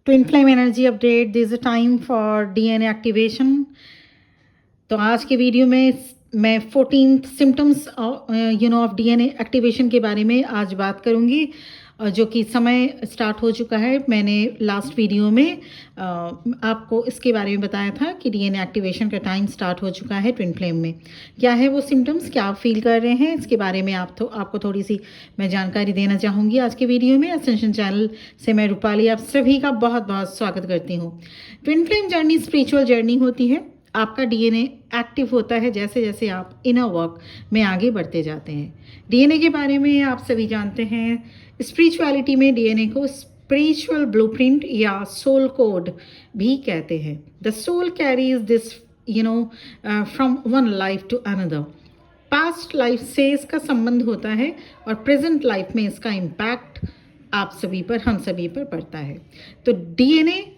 Twin flame energy update, this is time for DNA activation. तो आज के video में मैं 14 सिम्टम्स ऑफ डीएनए एक्टिवेशन के बारे में आज बात करूंगी, जो कि समय स्टार्ट हो चुका है। मैंने लास्ट वीडियो में आपको इसके बारे में बताया था कि डीएनए एक्टिवेशन का टाइम स्टार्ट हो चुका है ट्विन फ्लेम में। क्या है वो सिम्टम्स, क्या आप फील कर रहे हैं, इसके बारे में आपको थोड़ी सी मैं जानकारी देना चाहूँगी आज के वीडियो में। असेंशन चैनल से मैं रूपाली आप सभी का बहुत बहुत स्वागत करती हूँ। Twin flame journey spiritual journey होती है। आपका डीएनए एक्टिव होता है जैसे जैसे आप इनर वर्क में आगे बढ़ते जाते हैं। डीएनए के बारे में आप सभी जानते हैं। स्पिरिचुअलिटी में डीएनए को स्पिरिचुअल ब्लूप्रिंट या सोल कोड भी कहते हैं। The soul carries this from one life to another. Past life से इसका संबंध होता है और प्रेजेंट लाइफ में इसका इम्पैक्ट आप सभी पर, हम सभी पर पड़ता है। तो डीएनए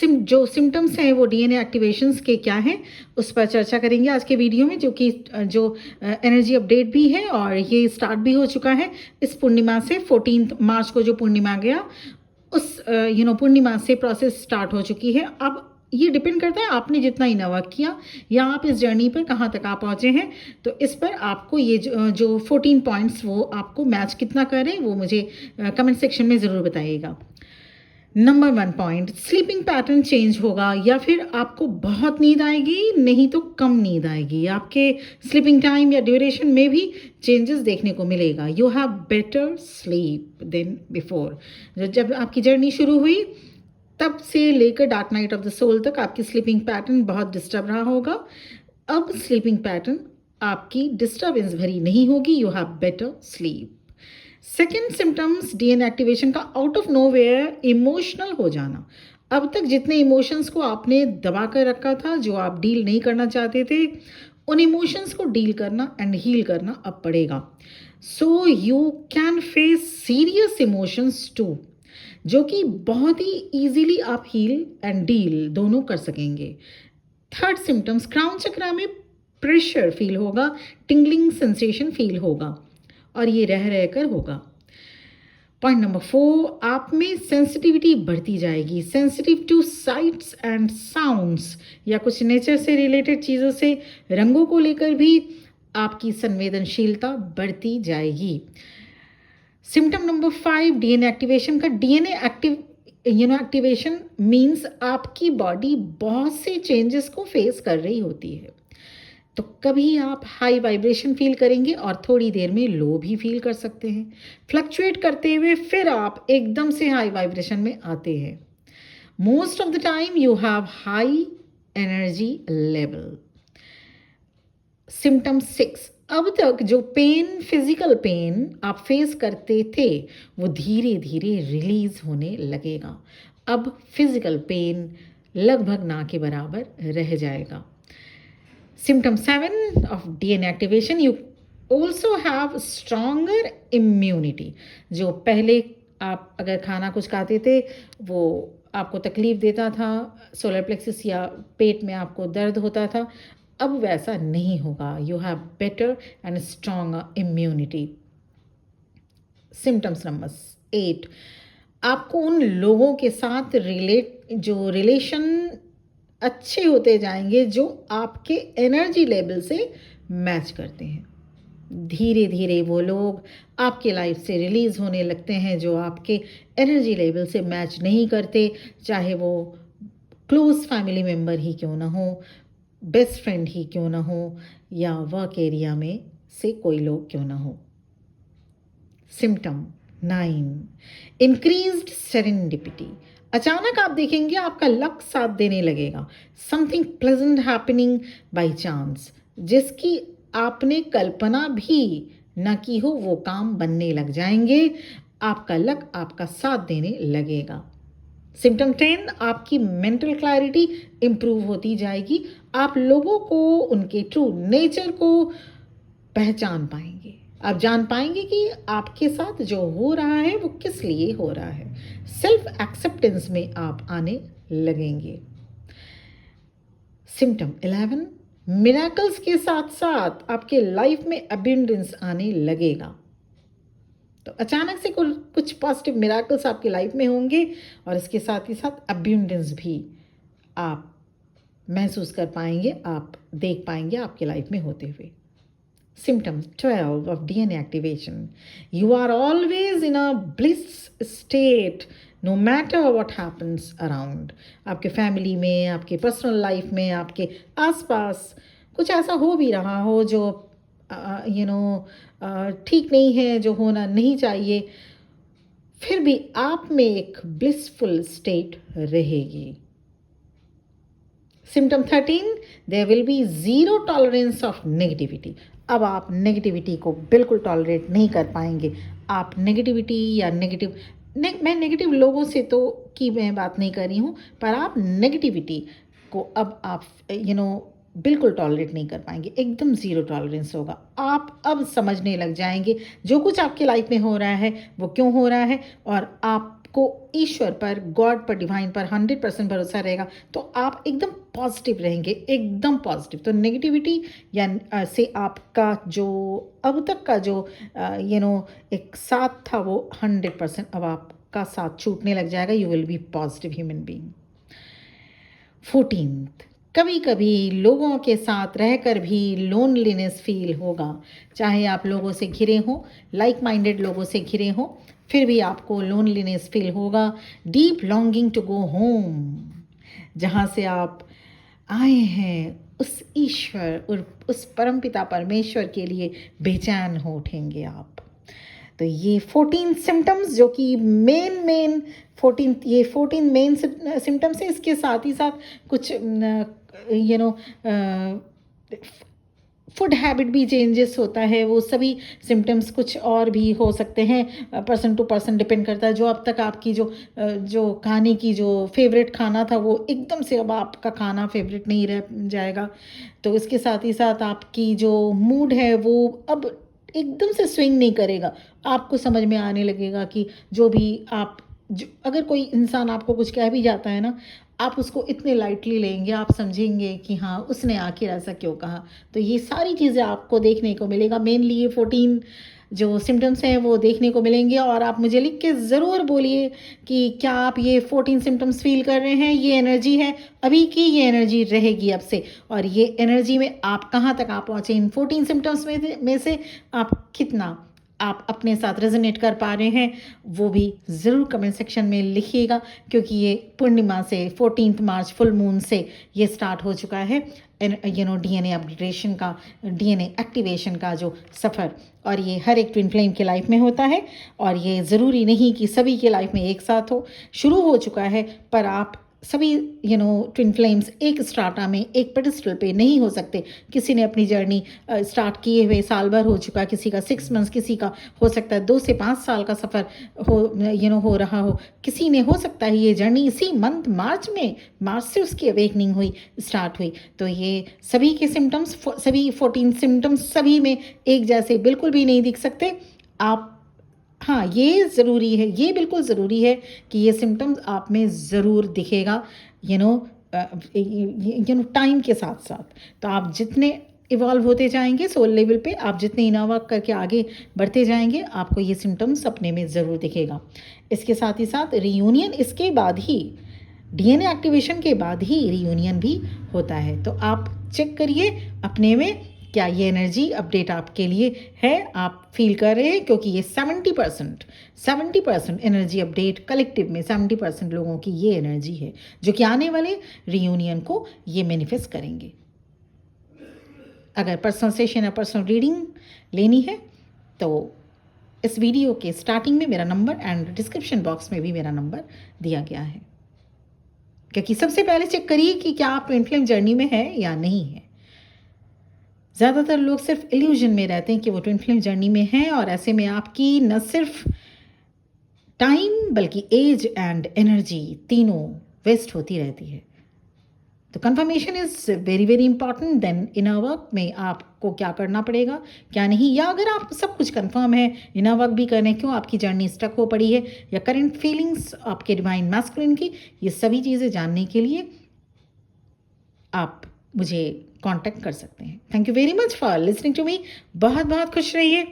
जो सिम्टम्स हैं वो डीएनए एक्टिवेशंस के क्या हैं, उस पर चर्चा करेंगे आज के वीडियो में, जो एनर्जी अपडेट भी है और ये स्टार्ट भी हो चुका है इस पूर्णिमा से। 14 मार्च को जो पूर्णिमा गया उस पूर्णिमा से प्रोसेस स्टार्ट हो चुकी है। अब ये डिपेंड करता है आपने जितना इनर वर्क किया या आप इस जर्नी पर कहाँ तक आप पहुँचे हैं। तो इस पर आपको ये जो 14 पॉइंट्स वो आपको मैच कितना करें वो मुझे कमेंट सेक्शन में ज़रूर बताइएगा। Number 1 point, sleeping pattern change होगा या फिर आपको बहुत नींद आएगी, नहीं तो कम नींद आएगी। आपके स्लीपिंग टाइम या ड्यूरेशन में भी चेंजेस देखने को मिलेगा। You have better sleep than before. जब आपकी जर्नी शुरू हुई तब से लेकर dark night of the soul तक आपकी स्लीपिंग पैटर्न बहुत डिस्टर्ब रहा होगा। अब स्लीपिंग पैटर्न आपकी डिस्टर्बेंस भरी नहीं होगी। You have better sleep. Second symptoms DNA activation का, आउट ऑफ नोवेयर इमोशनल हो जाना। अब तक जितने इमोशंस को आपने दबा कर रखा था, जो आप डील नहीं करना चाहते थे, उन इमोशंस को डील करना एंड हील करना अब पड़ेगा। So you can face serious emotions too, जो कि बहुत ही ईजीली आप हील एंड डील दोनों कर सकेंगे। थर्ड सिम्टम्स, क्राउन चक्रा में प्रेशर फील होगा, टिंगलिंग सेंसेशन फील होगा और ये रह रहकर होगा। पॉइंट नंबर 4, आप में सेंसिटिविटी बढ़ती जाएगी, sensitive to sights and sounds या कुछ नेचर से रिलेटेड चीज़ों से, रंगों को लेकर भी आपकी संवेदनशीलता बढ़ती जाएगी। सिम्टम नंबर 5, डीएनए एक्टिवेशन का, डीएनए एक्टिवेशन मीन्स आपकी बॉडी बहुत से चेंजेस को फेस कर रही होती है। तो कभी आप हाई वाइब्रेशन फील करेंगे और थोड़ी देर में लो भी फील कर सकते हैं, फ्लक्चुएट करते हुए फिर आप एकदम से हाई वाइब्रेशन में आते हैं। Most of the time you have high energy level. Symptom 6, अब तक जो पेन, फिजिकल पेन आप फेस करते थे वो धीरे धीरे रिलीज होने लगेगा। अब फिजिकल पेन लगभग ना के बराबर रह जाएगा। Symptom 7 of DNA activation, you also have stronger immunity। जो पहले आप अगर खाना कुछ खाते थे वो आपको तकलीफ देता था, सोलर प्लेक्सिस या पेट में आपको दर्द होता था, अब वैसा नहीं होगा। You have better and stronger immunity. Symptoms number 8, आपको उन लोगों के साथ रिलेशन अच्छे होते जाएंगे जो आपके एनर्जी लेवल से मैच करते हैं। धीरे धीरे वो लोग आपके लाइफ से रिलीज़ होने लगते हैं जो आपके एनर्जी लेवल से मैच नहीं करते, चाहे वो क्लोज फैमिली मेम्बर ही क्यों ना हो, बेस्ट फ्रेंड ही क्यों ना हो, या वर्क एरिया में से कोई लोग क्यों ना हो। Symptom 9, increased serendipity. अचानक आप देखेंगे आपका लक साथ देने लगेगा। Something pleasant happening by chance, जिसकी आपने कल्पना भी न की हो वो काम बनने लग जाएंगे। आपका लक आपका साथ देने लगेगा। सिम्टम 10, आपकी मेंटल क्लैरिटी इम्प्रूव होती जाएगी। आप लोगों को उनके ट्रू नेचर को पहचान पाएंगे। आप जान पाएंगे कि आपके साथ जो हो रहा है वो किस लिए हो रहा है। सेल्फ एक्सेप्टेंस में आप आने लगेंगे। सिम्टम 11, मिरेकल्स के साथ साथ आपके लाइफ में अबंडेंस आने लगेगा। तो अचानक से कुछ पॉजिटिव मिराकल्स आपकी लाइफ में होंगे और इसके साथ ही साथ अब्यूंडेंस भी आप महसूस कर पाएंगे, आप देख पाएंगे आपकी लाइफ में होते हुए। Symptom 12 of DNA activation. You are always in a bliss state no matter what happens around. आपके फैमिली में, आपके पर्सनल लाइफ में, आपके आसपास कुछ ऐसा हो भी रहा हो जो ठीक नहीं है, जो होना नहीं चाहिए, फिर भी आप में एक ब्लिसफुल स्टेट रहेगी। सिम्टम 13, there will be zero tolerance of negativity. अब आप नेगेटिविटी को बिल्कुल टॉलरेट नहीं कर पाएंगे। आप नेगेटिविटी या मैं नेगेटिव लोगों से तो की मैं बात नहीं कर रही हूँ, पर आप नेगेटिविटी को अब आप बिल्कुल टॉलरेट नहीं कर पाएंगे, एकदम ज़ीरो टॉलरेंस होगा। आप अब समझने लग जाएंगे जो कुछ आपके लाइफ में हो रहा है वो क्यों हो रहा है, और आपको ईश्वर पर, गॉड पर, डिवाइन पर 100% भरोसा रहेगा, तो आप एकदम पॉजिटिव रहेंगे, एकदम पॉजिटिव। तो नेगेटिविटी या से आपका जो अब तक का जो एक साथ था वो 100% अब आपका साथ छूटने लग जाएगा। You will be positive human being. 14th, कभी कभी लोगों के साथ रहकर भी लोनलीनेस फील होगा। चाहे आप लोगों से घिरे हों, लाइक माइंडेड लोगों से घिरे हों, फिर भी आपको लोनलीनेस फील होगा। Deep longing to go home, जहाँ से आप आए हैं उस ईश्वर और उस परमपिता परमेश्वर के लिए बेचैन हो उठेंगे आप। तो ये 14 सिम्टम्स जो कि मेन 14 मेन सिम्टम्स हैं। इसके साथ ही साथ कुछ फूड हैबिट भी चेंजेस होता है, वो सभी सिम्टम्स कुछ और भी हो सकते हैं, पर्सन टू पर्सन डिपेंड करता है। जो अब तक आपकी जो खाने की जो फेवरेट खाना था वो एकदम से अब आपका खाना फेवरेट नहीं रह जाएगा। तो इसके साथ ही साथ आपकी जो मूड है वो अब एकदम से स्विंग नहीं करेगा। आपको समझ में आने लगेगा कि अगर कोई इंसान आपको कुछ कह भी जाता है ना, आप उसको इतने लाइटली लेंगे, आप समझेंगे कि हाँ उसने आखिर ऐसा क्यों कहा। तो ये सारी चीज़ें आपको देखने को मिलेगा। मेनली ये 14 जो सिम्टम्स हैं वो देखने को मिलेंगे। और आप मुझे लिख के ज़रूर बोलिए कि क्या आप ये 14 सिम्टम्स फील कर रहे हैं। ये एनर्जी है अभी की, ये एनर्जी रहेगी अब से, और ये एनर्जी में आप कहाँ तक आप पहुँचे इन 14 सिम्टम्स में से आप कितना आप अपने साथ रेजोनेट कर पा रहे हैं, वो भी ज़रूर कमेंट सेक्शन में लिखिएगा। क्योंकि ये पूर्णिमा से 14 मार्च फुल मून से ये स्टार्ट हो चुका है डीएनए अपग्रेडेशन का, डीएनए एक्टिवेशन का जो सफ़र। और ये हर एक ट्विन फ्लेम के लाइफ में होता है, और ये ज़रूरी नहीं कि सभी के लाइफ में एक साथ हो। शुरू हो चुका है, पर आप सभी ट्विन फ्लेम्स एक स्ट्राटा में, एक पेडिस्टल पे नहीं हो सकते। किसी ने अपनी जर्नी स्टार्ट किए हुए साल भर हो चुका, किसी का 6 मंथ्स, किसी का हो सकता है 2 से 5 साल का सफ़र हो रहा हो। किसी ने हो सकता है ये जर्नी इसी मंथ मार्च से उसकी अवेकनिंग हुई, स्टार्ट हुई। तो ये सभी के सिम्टम्स, सभी 14 सिम्टम्स सभी में एक जैसे बिल्कुल भी नहीं दिख सकते। आप हाँ, ये ज़रूरी है, ये बिल्कुल ज़रूरी है कि ये सिम्टम्स आप में ज़रूर दिखेगा टाइम के साथ साथ। तो आप जितने इवॉल्व होते जाएंगे सोल लेवल पे, आप जितने इनोवा करके आगे बढ़ते जाएंगे, आपको ये सिम्टम्स अपने में ज़रूर दिखेगा। इसके साथ ही साथ रियूनियन, इसके बाद ही डीएनए एक्टिवेशन के बाद ही रियूनियन भी होता है। तो आप चेक करिए अपने में क्या ये एनर्जी अपडेट आपके लिए है, आप फील कर रहे हैं। क्योंकि ये 70% एनर्जी अपडेट कलेक्टिव में 70% लोगों की ये एनर्जी है जो कि आने वाले रियूनियन को ये मैनिफेस्ट करेंगे। अगर पर्सनल सेशन या पर्सनल रीडिंग लेनी है तो इस वीडियो के स्टार्टिंग में मेरा नंबर एंड डिस्क्रिप्शन बॉक्स में भी मेरा नंबर दिया गया है। क्योंकि सबसे पहले चेक करिए कि क्या आप ट्विन फ्लेम जर्नी में है या नहीं है। ज़्यादातर लोग सिर्फ इल्यूजन में रहते हैं कि वो ट्विन फ्लेम जर्नी में हैं, और ऐसे में आपकी न सिर्फ टाइम बल्कि एज एंड एनर्जी तीनों वेस्ट होती रहती है। तो confirmation is very very important. Then inner work में आपको क्या करना पड़ेगा, क्या नहीं, या अगर आप सब कुछ कंफर्म है, इनर वर्क भी करने क्यों आपकी जर्नी स्टक हो पड़ी है, या करंट फीलिंग्स आपके डिवाइन मैस्कुलिन की, ये सभी चीज़ें जानने के लिए आप मुझे कांटेक्ट कर सकते हैं। Thank you very much for listening to me. बहुत बहुत खुश रहिए।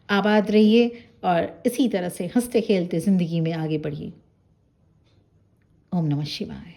आबाद रहिए और इसी तरह से हंसते खेलते ज़िंदगी में आगे बढ़िए। ओम नमः शिवाय।